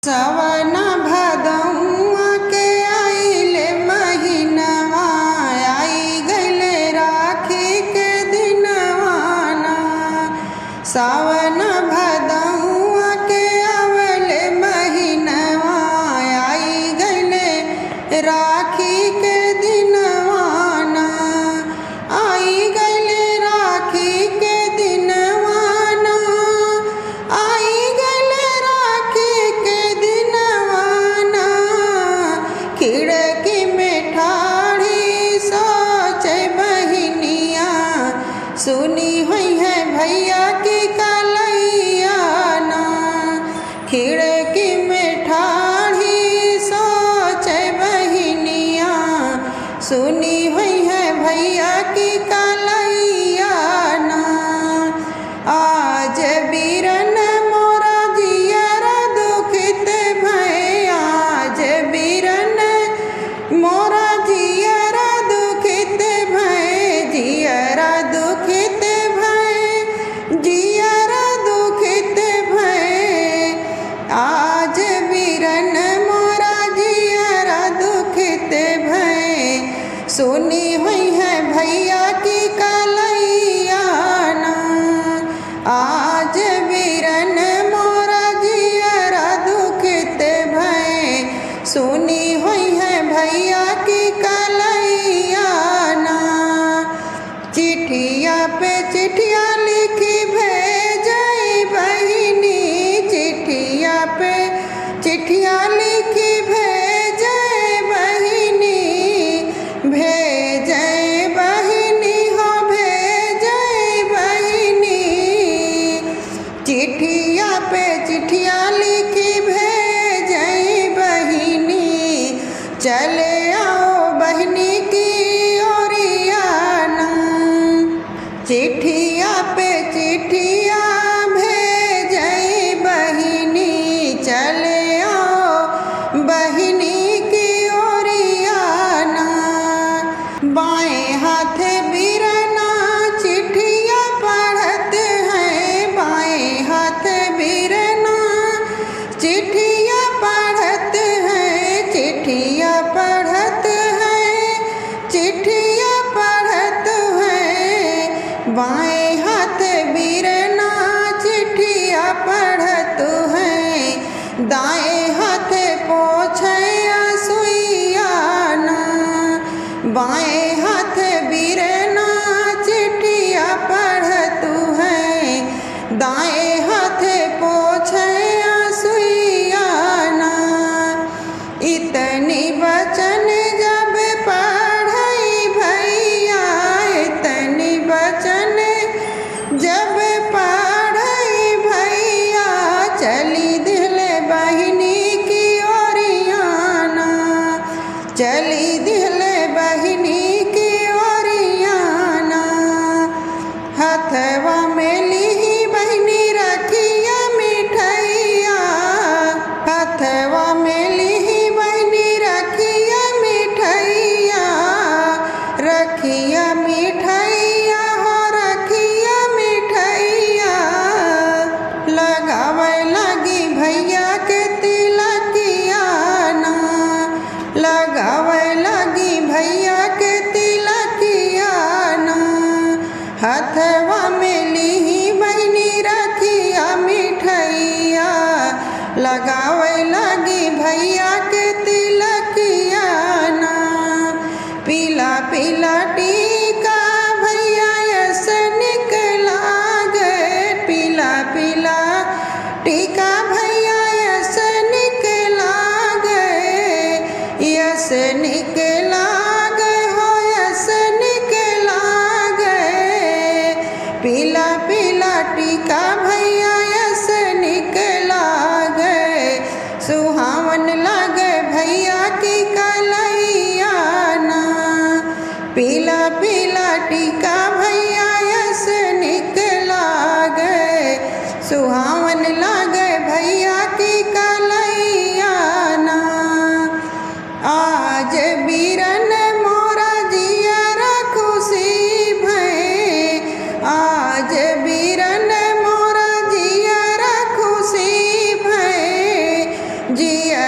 सावन भदौआ के आइले महीनवा, आई गइले राखी के दिनवाना। सावन भदौआ के आवले महीनवा, आई गइले राखी के दिनवाना। आई गइले राखी के दिनवाना, आई गइले राखी के दिनवाना। खिड़की में ठाड़ी सोचे बहिनिया, सुनी हुई है भैया की कलैया ना। खिड़की में ठाड़ी सोचे बहिनिया, सुनी हुई है भैया की कलैया ना। आज बीरन मोरा जियर दुखित भय, आज बीरन मोरा जियर दुखित भय। जियर दुखित भय, जियर दुखित भय। आज बीरन मोरा जियर दुखित भय, सुनी हुई है भैया की कलैया ना। आज बीरन मोरा जियर दुखित भय, सुनी हुई है भैया की कलैया ना। चिट्ठिया पे चिट्ठिया लिखी भेजई बहिनी, चिट्ठिया पे चिट्ठिया लिखी भेजई बहिनी। भेजई बहिनी हो भेजई बहिनी, चिट्ठिया पे चिट्ठिया लिखी भेजई बहिनी। चले आओ बहिनी की ओरियाना, चिट्ठिया पे चिट्ठिया भेजई बहिनी। चले आओ बहिनी की ओरियाना। बाएं हाथ बीरना चिट्ठिया पढ़त हैं, बाएं हाथ बीरना चिट्ठिया पढ़त हैं। चिट्ठिया पढ़त हैं, चिट्ठिया पढ़त हैं। बाएं हाथ बीरना चिट्ठिया पढ़त हैं, दाएं हाथ पोछे सुइया ना। बाएं हाथ बीरना चिट्ठिया पढ़त हैं, दाएं हाथ पोछे सुइया ना। इतनी वचन जब पढ़ई भैया, इतनी वचन जब पढ़ई भैया। चली दिले बहिनी की ओरियाना, चली दिले बहिनी की ओरियाना। हथवा में ली बहिनी रखिया मिठैया, हथवा में ली बहिनी रखिया मिठैया। रखिया मिठैया हो रखिया मिठैया, लगावे लगी भैया के तिलकिया ना। लगावे लगी भैया के तिलकिया ना। हथवा में ली बहिनी रखिया मिठैया, लगावे लगी भैया के तिलकिया ना। पीला पीला टीका भैया यस निकला गए, पीला पीला टीका भैया यस निकला गए। यस निकला गए हो यस निकला गए। पीला पीला टीका भैया यस निकला गए। सुहावन लगे भैया की कलैया ना। पीला पीला टीका भैया यस निकला गए। सुहावन लगे भैया की कलैया ना। आज बीरन मोरा जियर खुशी भय, आज बीरन मोरा जियर खुशी भय। जिया